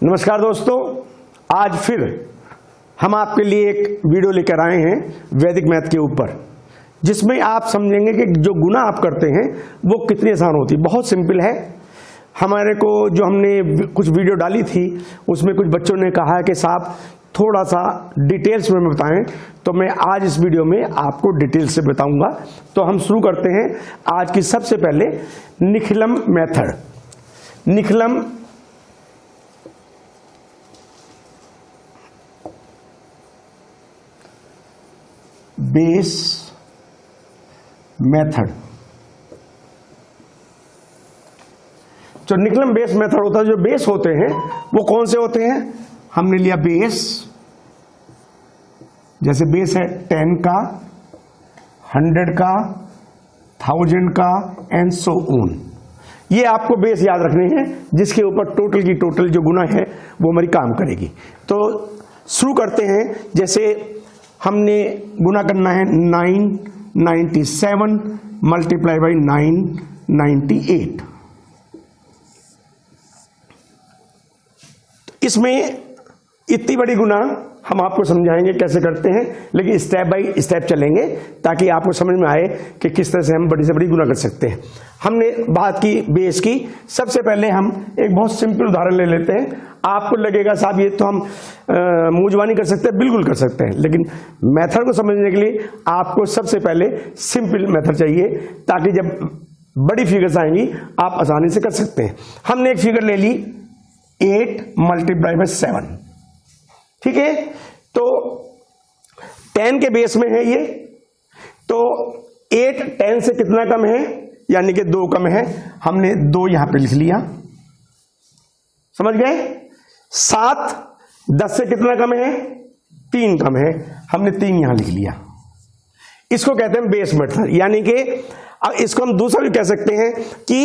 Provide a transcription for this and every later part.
नमस्कार दोस्तों, आज फिर हम आपके लिए एक वीडियो लेकर आए हैं वैदिक मैथ के ऊपर, जिसमें आप समझेंगे कि जो गुना आप करते हैं वो कितनी आसान होती है। बहुत सिंपल है। हमारे को जो हमने कुछ वीडियो डाली थी उसमें कुछ बच्चों ने कहा है कि साहब थोड़ा सा डिटेल्स में बताएं, तो मैं आज इस वीडियो में आपको डिटेल्स से बताऊंगा। तो हम शुरू करते हैं आज की सबसे पहले Nikhilam method. Nikhilam base method. जो निखिलम बेस मेथड होता है, जो बेस होते हैं वो कौन से होते हैं? हमने लिया बेस, जैसे बेस है 10 का, 100 का, 1000 का एंड सो ऑन। ये आपको बेस याद रखने हैं, जिसके ऊपर टोटल की टोटल जो गुना है वो हमारी काम करेगी। तो शुरू करते हैं। जैसे हमने गुना करना है 997 मल्टीप्लाई बाई 998। इसमें इतनी बड़ी गुना हम आपको समझाएंगे कैसे करते हैं, लेकिन स्टेप बाय स्टेप चलेंगे ताकि आपको समझ में आए कि किस तरह से हम बड़ी से बड़ी गुना कर सकते हैं। हमने बात की बेस की। सबसे पहले हम एक बहुत सिंपल उदाहरण ले लेते हैं। आपको लगेगा साहब ये तो हम मूंजवानी कर सकते हैं, बिल्कुल कर सकते हैं, लेकिन मेथड को समझने के लिए आपको सबसे पहले सिंपल मेथड चाहिए, ताकि जब बड़ी फिगर्स आएंगी आप आसानी से कर सकते हैं। हमने एक फिगर ले ली 8 मल्टीप्लाई बाई 7, ठीक है। तो 10 के बेस में है ये, तो 8 10 से कितना कम है, यानी कि 2 कम है। हमने 2 यहां पे लिख लिया, समझ गए। 7 10 से कितना कम है, 3 कम है। हमने 3 यहां लिख लिया। इसको कहते हैं बेस मेथड। यानी कि अब इसको हम दूसरा भी कह सकते हैं कि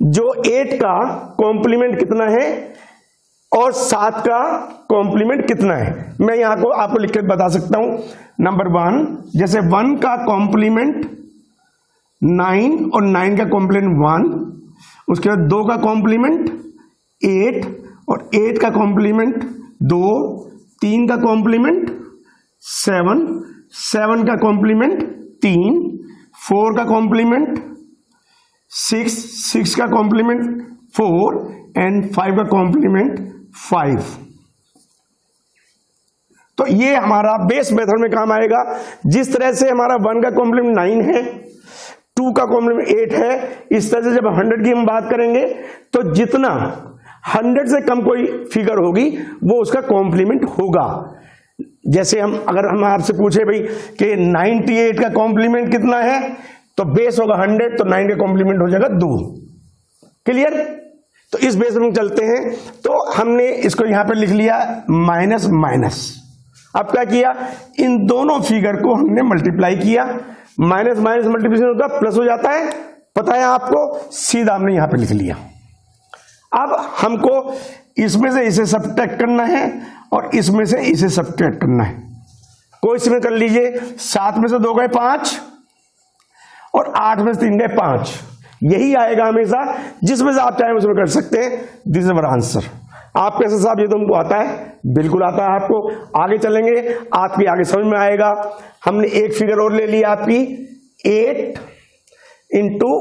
जो 8 का कॉम्प्लीमेंट कितना है और 7 का कॉम्प्लीमेंट कितना है। मैं यहां को आपको लिख के बता सकता हूं। नंबर 1, जैसे 1 का कॉम्प्लीमेंट 9 और 9 का कॉम्प्लीमेंट 1, उसके बाद 2 का कॉम्प्लीमेंट 8 और 8 का कॉम्प्लीमेंट 2, 3 का कॉम्प्लीमेंट 7, 7 का कॉम्प्लीमेंट 3, 4 का कॉम्प्लीमेंट 6, 6 का कॉम्प्लीमेंट 4 एंड 5 का कॉम्प्लीमेंट 5। तो ये हमारा बेस मेथड में काम आएगा। जिस तरह से हमारा 1 का कॉम्प्लीमेंट 9 है, 2 का कॉम्प्लीमेंट 8 है, इस तरह से जब 100 की हम बात करेंगे तो जितना 100 से कम कोई फिगर होगी वो उसका कॉम्प्लीमेंट होगा। जैसे अगर हम आपसे पूछे भाई कि 98 का कॉम्प्लीमेंट कितना है, तो बेस होगा 100, तो 9 का कॉम्प्लीमेंट हो जाएगा 2। क्लियर? तो इस बेस में चलते हैं। तो हमने इसको यहां पे लिख लिया माइनस माइनस। अब क्या किया, इन दोनों फिगर को हमने मल्टीप्लाई किया। माइनस माइनस मल्टीप्लिकेशन होता है प्लस हो जाता है, पता है आपको। सीधा हमने यहां पे लिख लिया। अब हमको इसमें से इसे सब्ट्रैक्ट करना है और इसमें से इसे सब्ट्रैक्ट करना है। कोई इसमें कर लीजिए। 7 में से 2 गए 5 और 8 में से 3 गए 5। यही आएगा हमेशा। जिसमें से आप चाहें उसमें कर सकते हैं। This is our answer. आप कैसे साहब ये तो हमको आता है? बिल्कुल आता है आपको। आगे चलेंगे, आपकी आगे समझ में आएगा। हमने एक फिगर और ले ली आपकी 8 इंटू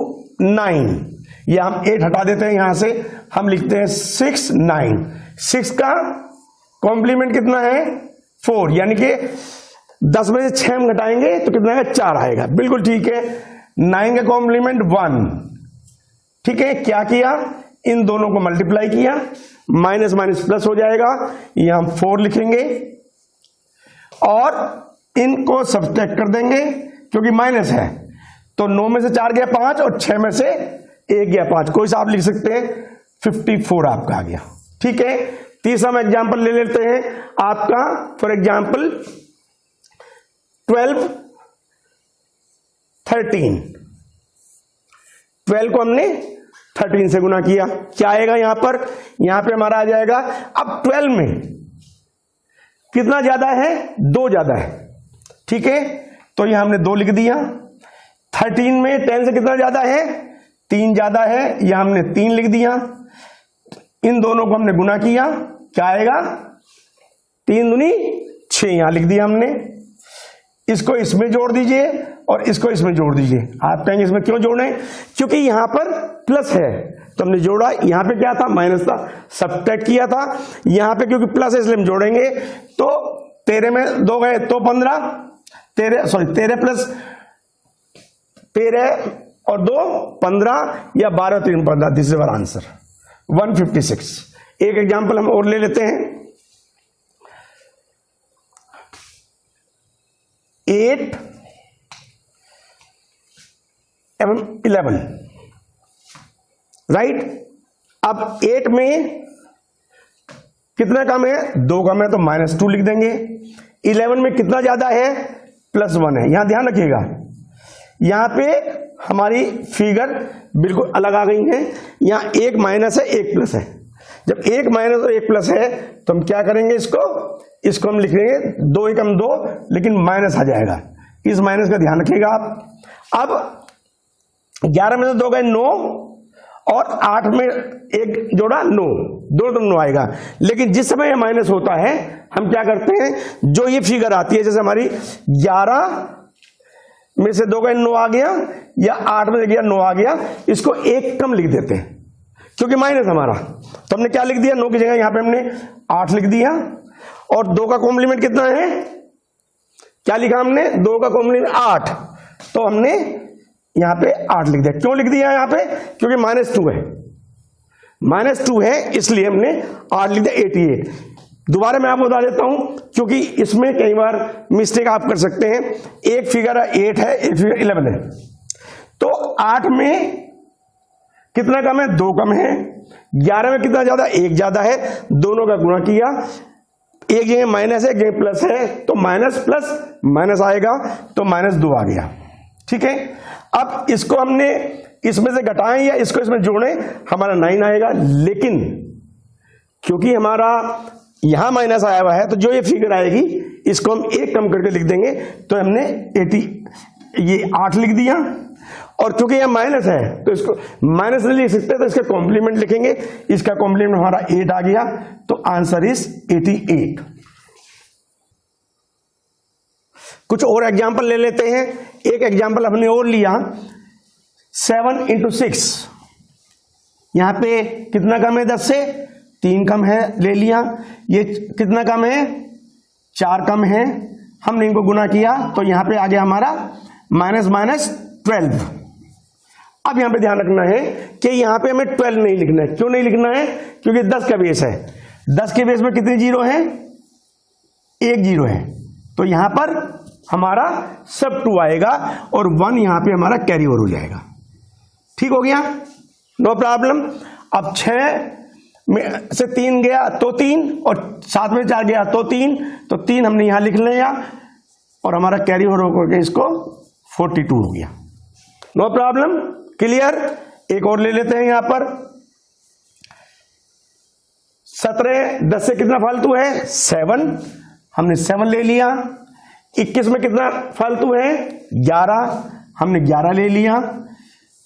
9। या हम 8 हटा देते हैं यहां से, हम लिखते हैं 6 9। 6 का कॉम्प्लीमेंट कितना है 4, यानी कि 10 में से 6 हम घटाएंगे तो कितना है 4 आएगा। बिल्कुल ठीक है। 9 का कॉम्प्लीमेंट 1, ठीक है। क्या किया, इन दोनों को मल्टीप्लाई किया, माइनस माइनस प्लस हो जाएगा। यहां हम 4 लिखेंगे और इनको सब्ट्रैक्ट कर देंगे क्योंकि माइनस है। तो 9 में से 4 गया 5 और 6 में से 1 गया 5। कोई सा आप लिख सकते हैं, 54 आपका आ गया। ठीक है। तीसरा हम एग्जाम्पल ले लेते हैं आपका। For example 12 13। 12 को हमने 13 से गुना किया। क्या आएगा यहां पर? यहां पे हमारा आ जाएगा। अब 12 में कितना ज्यादा है? 2 ज्यादा है, ठीक है। तो यहां हमने 2 लिख दिया। 13 में 10 से कितना ज्यादा है? 3 ज्यादा है, यहां हमने 3 लिख दिया। इन दोनों को हमने गुना किया क्या आएगा, 3 दूनी 6 यहां लिख दिया हमने। इसको इसमें जोड़ दीजिए और इसको इसमें जोड़ दीजिए। आप कहेंगे इसमें क्यों जोड़े, क्योंकि यहां पर प्लस है तो हमने जोड़ा, यहां पे क्या था, माइनस था, सब्ट्रैक्ट किया था। यहां पे क्योंकि प्लस है इसलिए हम जोड़ेंगे। तो 13 में 2 गए तो 15, 13 और 2 15 या 12 3 15। This is our answer 156। एक एग्जांपल हम और ले लेते हैं। 8 एवं 11, राइट। अब 8 में कितना कम है, 2 कम है तो -2 लिख देंगे। 11 में कितना ज्यादा है, +1 है। यहां ध्यान रखिएगा, यहां पे हमारी फिगर बिल्कुल अलग आ गई है। यहां एक माइनस है एक प्लस है। जब एक माइनस और एक प्लस है तो हम क्या करेंगे, इसको हम लिखेंगे 2 एकम 2, लेकिन माइनस आ जाएगा। इस माइनस का ध्यान रखिएगा आप। अब 11 में से 2 गए 9 और 8 में 1 जोड़ा 9, 2 तो 9 आएगा। लेकिन जिस समय यह माइनस होता है हम क्या करते हैं, जो ये फिगर आती है, जैसे हमारी 11 में से 2 गए 9 आ गया, या 8 में से गया 9 आ गया, इसको 1 कम लिख देते हैं क्योंकि माइनस हमारा। तो हमने क्या लिख दिया, 9 की जगह यहां पे हमने 8 लिख दिया। और 2 का कॉम्प्लीमेंट कितना है, क्या लिखा हमने, 2 का कॉम्प्लीमेंट 8, तो हमने यहां पे 8 लिख दिया। क्यों लिख दिया यहां पे, क्योंकि -2 है इसलिए हमने 8 लिख दिया, 88। दोबारा मैं आपको बता देता हूं, क्योंकि इसमें कई बार मिस्टेक आप कर सकते हैं। एक फिगर 8 है, एक फिगर 11 है। तो 8 में कितना कम है, 2 कम है। 11 में कितना ज्यादा, 1 ज्यादा है। दोनों का गुणा किया, एक जगह माइनस है, एक जगह प्लस है, तो माइनस प्लस माइनस आएगा, तो -2 आ गया। ठीक है। अब इसको हमने इसमें से घटाएं या इसको इसमें जोड़ें, हमारा 9 आएगा। लेकिन क्योंकि हमारा यहां माइनस आया हुआ है, तो जो ये फिगर आएगी इसको हम 1 कम करके लिख देंगे। तो हमने 8 लिख दिया। और क्योंकि यह माइनस है तो इसको माइनस नहीं लिख सकते, तो इसका कॉम्प्लीमेंट लिखेंगे। इसका कॉम्प्लीमेंट हमारा 8 आ गया, तो आंसर इज 88। कुछ और एग्जाम्पल ले लेते हैं। एक एग्जाम्पल हमने और लिया, 7 × 6। यहां पे कितना कम है, 10 से 3 कम है, ले लिया। ये कितना कम है, 4 कम है। हमने इनको गुना किया तो यहां पे आ गया हमारा -12। अब यहां पे ध्यान रखना है कि यहां पे हमें 12 नहीं लिखना है। क्यों नहीं लिखना है, क्योंकि 10 का बेस है। 10 के बेस में कितने जीरो है, 1 जीरो है। तो यहां पर हमारा सब 2 आएगा और 1 यहां पे हमारा कैरी ओवर हो जाएगा। ठीक हो गया, नो प्रॉब्लम। अब 6 में से 3 गया तो 3, और 7 में 4 गया तो 3, तो 3 हमने यहां लिख लिया और हमारा कैरी ओवर होकर के इसको 42 हो गया। No problem, clear. एक और ले लेते हैं यहां पर। 17 10 से कितना फालतू है, 7, हमने 7 ले लिया। 21 में कितना फालतू है, 11, हमने 11 ले लिया।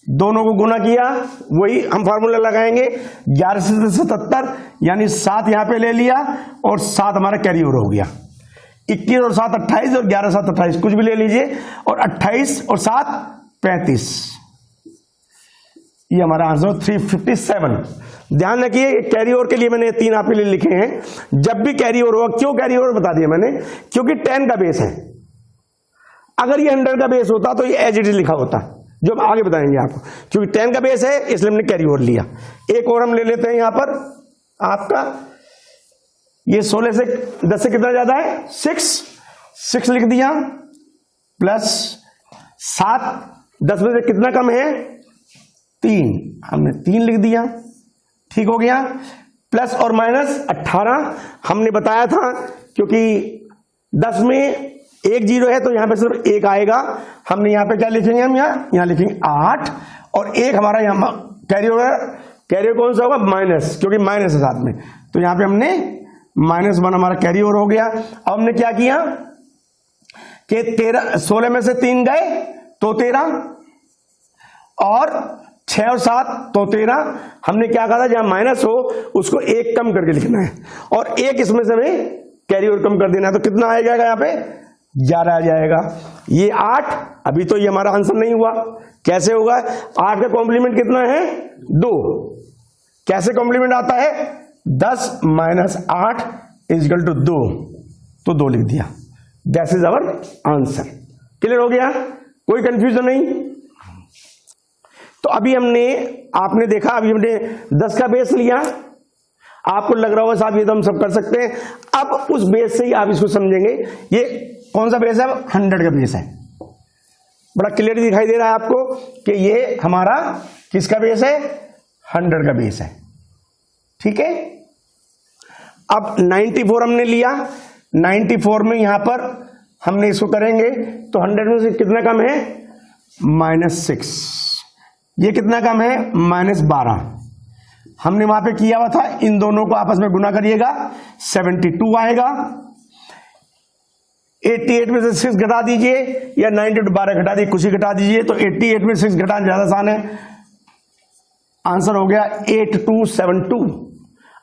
दोनों को गुना किया, वही हम फार्मूला लगाएंगे, 11 से 77, यानी 7 यहां पे ले लिया और 7 हमारा कैरी ओवर हो गया। 21 और 7 28, और 11 7 28, कुछ भी ले लीजिए। और 28 और 7 35, ये हमारा आंसर 357। ध्यान रखिए, कैरी ओवर के लिए मैंने 3 आपके लिए लिखे हैं। जब भी कैरी ओवर होगा, क्यों कैरी ओवर बता दिया मैंने, क्योंकि 10 का बेस है। अगर ये 100 का बेस होता तो ये एज इट इज लिखा होता, जो हम आगे बताएंगे आपको। क्योंकि 10 का बेस है इसलिए हमने कैरी ओवर लिया। एक और हम ले लेते हैं यहां पर आपका, ये 16 से 10 से कितना ज्यादा है, 6 लिख दिया, प्लस 7 10 में से कितना कम है, 3, हमने 3 लिख दिया। ठीक हो गया। प्लस और माइनस 18 हमने बताया था, क्योंकि 10 में 1 जीरो है तो यहां पे सिर्फ 1 आएगा। हमने यहां पे क्या लिखेंगे, हम यहां लिखेंगे 8, और 1 हमारा यहां कैरी ओवर कौन सा होगा, माइनस, क्योंकि माइनस है साथ में, तो यहां पे हमने -1 हमारा कैरी ओवर हो गया। अब हमने क्या किया कि 16 में से 3 गए तो 13, और 6 और 7 तो 13। हमने क्या कहा था, जहां माइनस हो उसको 1 कम करके लिखना है, और 1 इसमें से हमें कैरी ओवर कम कर देना है। तो कितना आ जाएगा यहाँ पे, 11 आ जाएगा। ये 8, अभी तो ये हमारा आंसर नहीं हुआ, कैसे होगा? 8 का कॉम्प्लीमेंट कितना है, 2। कैसे कॉम्प्लीमेंट आता है, 10 माइनस 8 इज इक्वल टू 2, तो 2 लिख दिया। That is our answer. Clear हो गया, कोई कंफ्यूजन नहीं? तो अभी आपने देखा, अभी हमने 10 का बेस लिया। आपको लग रहा होगा साहब ये तो हम सब कर सकते हैं। अब उस बेस से ही आप इसको समझेंगे। ये कौन सा बेस है, 100 का बेस है। बड़ा क्लियर दिखाई दे रहा है आपको कि ये हमारा किसका बेस है, 100 का बेस है। ठीक है, अब 94 हमने लिया। 94 में यहां पर हमने इसको करेंगे तो 100 में से कितना कम है, -6। ये कितना कम है, -12। हमने वहां पे किया हुआ था, इन दोनों को आपस में गुना करिएगा, 72 आएगा। 88 में से 6 घटा दीजिए, या 90 to 12 घटा दीजिए, कुछ ही घटा दीजिए। तो 88 में 6 घटाना ज्यादा आसान है। आंसर हो गया 8272।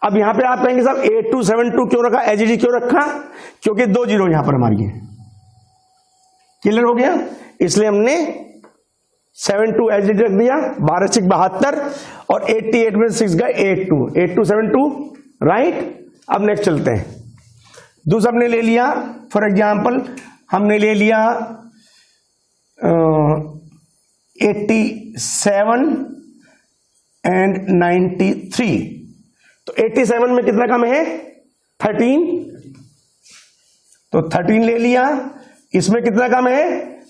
अब यहां पे आप कहेंगे साहब 8272 क्यों रखा, एचडी क्यों रखा? क्योंकि 2 जीरो यहां पर हमारी है। क्लियर हो गया, इसलिए हमने 72 एचडी रख दिया। 12 6 72, और 88 में 6 गए 8272, राइट। अब नेक्स्ट चलते हैं। दूसरा हमने ले लिया, फॉर एग्जाम्पल हमने ले लिया 87 एंड 93। तो 87 में कितना कम है, 13। तो 13 ले लिया। इसमें कितना कम है,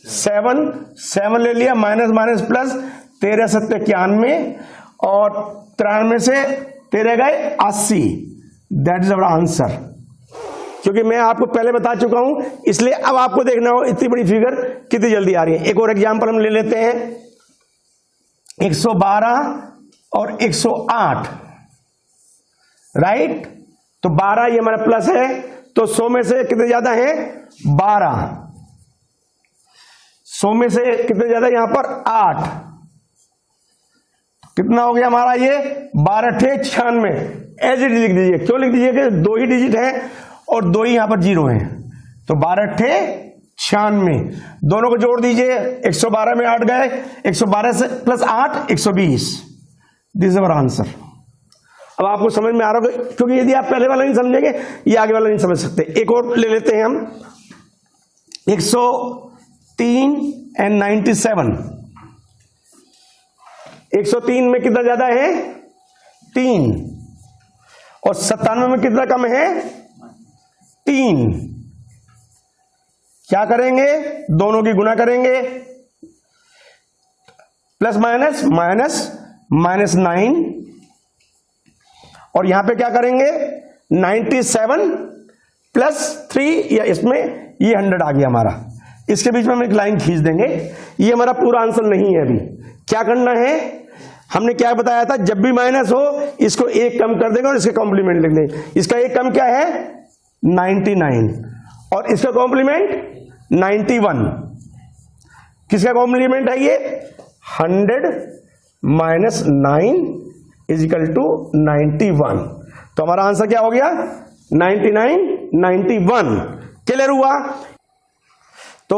7 ले लिया। माइनस माइनस प्लस, 13 7 91, और 93 से 13 गए 80। That is our answer. क्योंकि मैं आपको पहले बता चुका हूं, इसलिए अब आपको देखना हो इतनी बड़ी फिगर कितनी जल्दी आ रही है। एक और एग्जांपल हम ले लेते हैं, 112 और 108, राइट। तो 12 ये हमारा प्लस है, तो 100 में से कितने ज्यादा है, 12। 100 में से कितने ज्यादा, यहां पर 8। कितना हो गया हमारा ये, 12 × 96। एज इट लिख दीजिए। क्यों लिख दीजिए कि 2 ही डिजिट है और 2 ही यहां पर जीरो है। तो 12 × 96, दोनों को जोड़ दीजिए। 112 में 8 गए, 112 से plus 8 120। This is our answer. अब आपको समझ में आ रहा होगा, क्योंकि यदि आप पहले वाला नहीं समझेंगे, ये आगे वाला नहीं समझ सकते। एक और ले लेते हैं हम, 103 एंड 97। 103 में कितना ज्यादा है, 3, और 97 में कितना कम है, 3। क्या करेंगे, दोनों की गुना करेंगे, प्लस माइनस माइनस -9, और यहां पे क्या करेंगे, 97 प्लस 3, या इसमें ये 100 आ गया हमारा। इसके बीच में हम एक लाइन खींच देंगे। ये हमारा पूरा आंसर नहीं है। अभी क्या करना है, हमने क्या बताया था, जब भी माइनस हो इसको 1 कम कर देंगे और इसके कॉम्प्लीमेंट लिख देंगे। इसका 1 कम क्या है, 99, और इसका कॉम्प्लीमेंट 91। किसका कॉम्प्लीमेंट है ये, 100 माइनस 9 इज इक्वल टू 91। तो हमारा आंसर क्या हो गया, 99 91। क्लियर हुआ? तो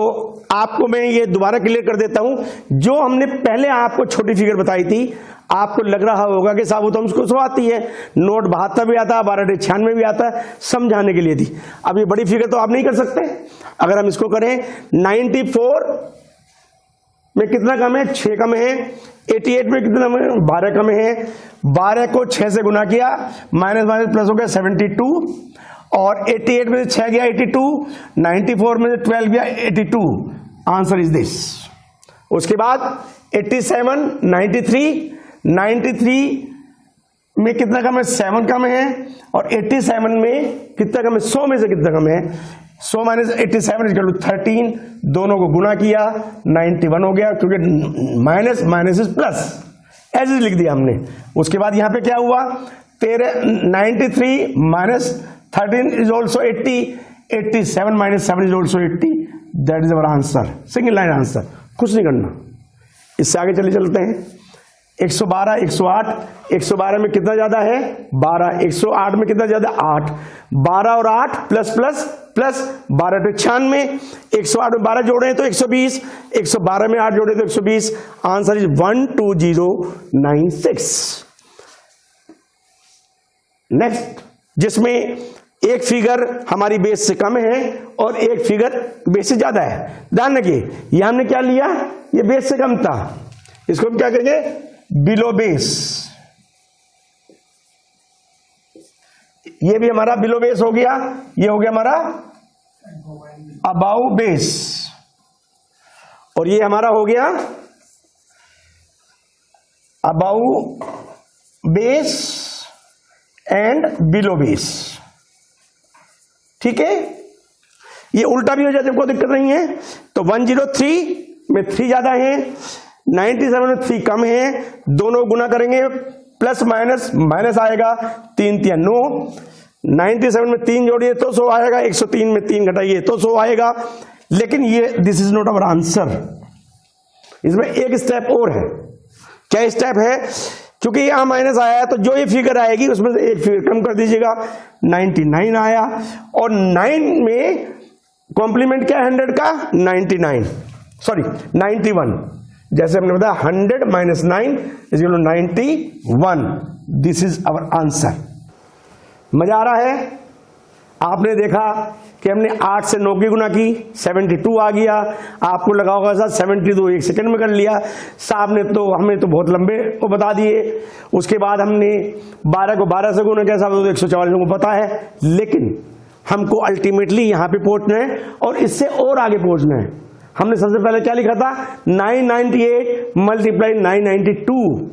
आपको मैं ये दोबारा क्लियर कर देता हूं। जो हमने पहले आपको छोटी फिगर बताई थी, आपको लग रहा होगा कि साहब वो तो हमको सो आती है, नोट 72 भी आता है, 12 96 भी आता है, समझाने के लिए थी। अब ये बड़ी फिगर तो आप नहीं कर सकते। अगर हम इसको करें, 94 में कितना कम है, 6 कम है। 88 में कितना कम है, 12 कम है। 12 को 6 से गुना किया, माइनस माइनस प्लस हो गया 72, और 88 में से 6 गया 82, 94 में से 12 गया 82। Answer is this. उसके बाद 87 93 में कितना कम है, 7 कम है, और 87 में कितना कम है, 100 में से कितना कम है, 100 माइनस 87 इक्वल टू 13। दोनों को गुना किया, 91 हो गया, क्योंकि माइनस माइनस इज प्लस, ऐसे लिख दिया हमने। उसके बाद यहां पे क्या हुआ, 93 minus 13 is also 80, 87 minus 7 is also 80। That is our answer, single line answer, कुछ नहीं करना। इससे आगे चलते हैं। 112, 108, 112 में कितना ज्यादा है 12, 108 में कितना ज्यादा 8, 12 और 8 प्लस प्लस प्लस 12 तो 96, 108 में 12 जोड़े तो 120, 112 में 8 जोड़े तो 120, आंसर इज 12096। नेक्स्ट, जिसमें एक फिगर हमारी बेस से कम है और एक फिगर बेस से ज्यादा है। ध्यान रखिए, यह हमने क्या लिया, ये बेस से कम था, इसको हम क्या कहेंगे बिलो बेस। ये भी हमारा बिलो बेस हो गया, ये हो गया हमारा अबाउ बेस, और ये हमारा हो गया above base and below base. ठीक है, ये उल्टा भी हो जाए, कोई दिक्कत नहीं है। तो 103 में 3 ज्यादा है, 97 में 3 कम है, दोनों गुना करेंगे प्लस माइनस माइनस आएगा, 3 3 9, 97 में 3 जोड़िए तो 100 आएगा, 103 में 3 घटाइए तो 100 आएगा। लेकिन ये this is not our answer, इसमें एक स्टेप और है। क्या स्टेप है, क्योंकि यहां माइनस आया है तो जो ये फिगर आएगी उसमें से एक फिगर कम कर दीजिएगा। 99 आया, और 9 में कॉम्प्लीमेंट क्या है 100 का 91, जैसे हमने बताया 100 minus 9 is equal to 91। This is our answer. मजा आ रहा है? आपने देखा कि हमने 8 से 9 की गुना की, 72 आ गया। आपको लगा होगा सर 72 1 सेकंड में कर लिया। साहब ने तो हमें तो बहुत लंबे को बता दिए। उसके बाद हमने 12 को 12 से गुना किया, साहब तो 144 को पता है। लेकिन हमको अल्टीमेटली यहां पे पहुंचना है और इससे और आगे पहुंचना है। हमने सबसे पहले क्या लिखा था 998 मल्टीप्लाई 992,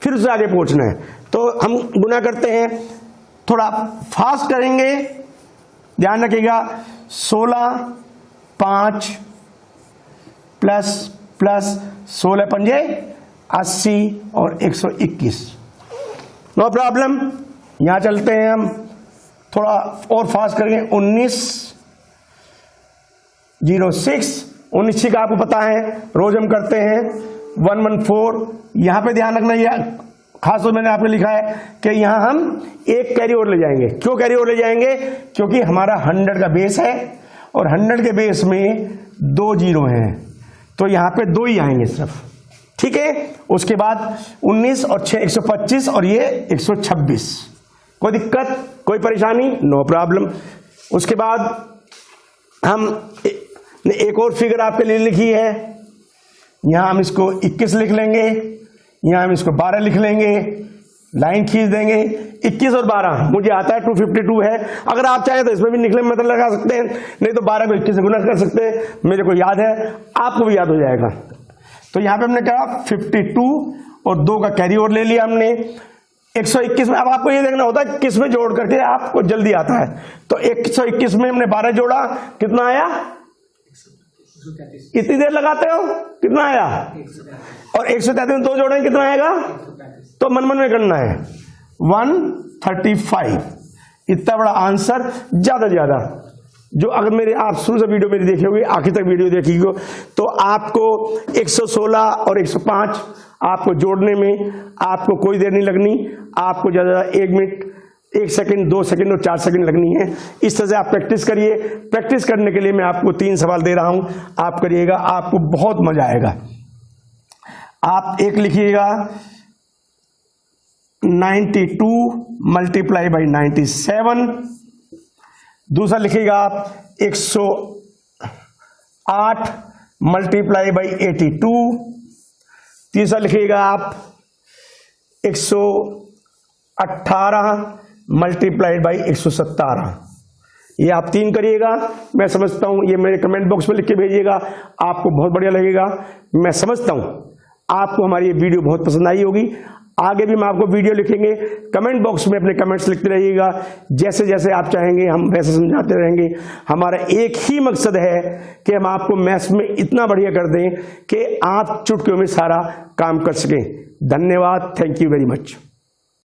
फिर उससे आगे पहुंचना है। तो हम गुना करते हैं, थोड़ा फास्ट करेंगे, ध्यान रखिएगा। 16 5 प्लस प्लस 16 पंजे 80 और 121। नो प्रॉब्लम, यहां चलते हैं हम, थोड़ा और फास्ट करेंगे। 1906 का आपको पता है, रोज हम करते हैं। 114, यहां पे ध्यान रखना, यह खास तौर मैंने आपको लिखा है कि यहां हम एक कैरी और ले जाएंगे। क्यों कैरी और ले जाएंगे? क्योंकि हमारा 100 का बेस है और 100 के बेस में 2 जीरो हैं, तो यहां पे 2 ही आएंगे सिर्फ। ठीक है, उसके बाद 19 और 6 125 और ये 126। कोई दिक्कत, कोई परेशानी? No problem. उसके बाद हम एक और फिगर आपके लिए लिखी है, यहां हम इसको 21 लिख लेंगे, यहां हम इसको 12 लिख लेंगे, लाइन खींच देंगे। 21 और 12 मुझे आता है 252 है। अगर आप चाहें तो इसमें भी निकले मतलब लगा सकते हैं, नहीं तो 12 को 21 से गुना कर सकते हैं। मेरे को याद है, आपको भी याद हो जाएगा। तो यहां पे हमने कहा 52 और 2 का कैरी ओवर ले लिया हमने। 121 में अब आपको ये देखना होता है किस में जोड़ करके आपको जल्दी आता है। तो 121 में हमने 12 जोड़ा, कितना आया? इतनी देर लगाते हो, कितना आया? और 133 में 2 जोड़े, कितना आएगा? तो मन मन में करना है 135। इतना बड़ा आंसर, ज्यादा ज्यादा जो अगर मेरे आप शुरू से वीडियो मेरी देखी होगी, आखिर तक वीडियो देखी हो, तो आपको 116 और 105 आपको जोड़ने में आपको कोई देर नहीं लगनी। आपको ज्यादा 1 मिनट 1 सेकंड 2 सेकंड और 4 सेकंड लगनी है। इस तरह से आप प्रैक्टिस करिए। प्रैक्टिस करने के लिए मैं आपको 3 सवाल दे रहा हूं, आप करिएगा, आपको बहुत मजा आएगा। आप एक लिखिएगा 92 मल्टीप्लाई बाई 97, दूसरा लिखिएगा आप 108 मल्टीप्लाई बाई 82, तीसरा लिखिएगा आप 118 मल्टीप्लाइड बाई 117। ये आप 3 करिएगा। मैं समझता हूं ये मेरे कमेंट बॉक्स में लिख के भेजिएगा, आपको बहुत बढ़िया लगेगा। मैं समझता हूं आपको हमारी ये वीडियो बहुत पसंद आई होगी। आगे भी मैं आपको वीडियो लिखेंगे, कमेंट बॉक्स में अपने कमेंट्स लिखते रहिएगा। जैसे जैसे आप चाहेंगे हम वैसे समझाते रहेंगे। हमारा एक ही मकसद है कि हम आपको मैथ्स में इतना बढ़िया कर दें कि आप चुटकियों में सारा काम कर सकें। धन्यवाद, थैंक यू वेरी मच।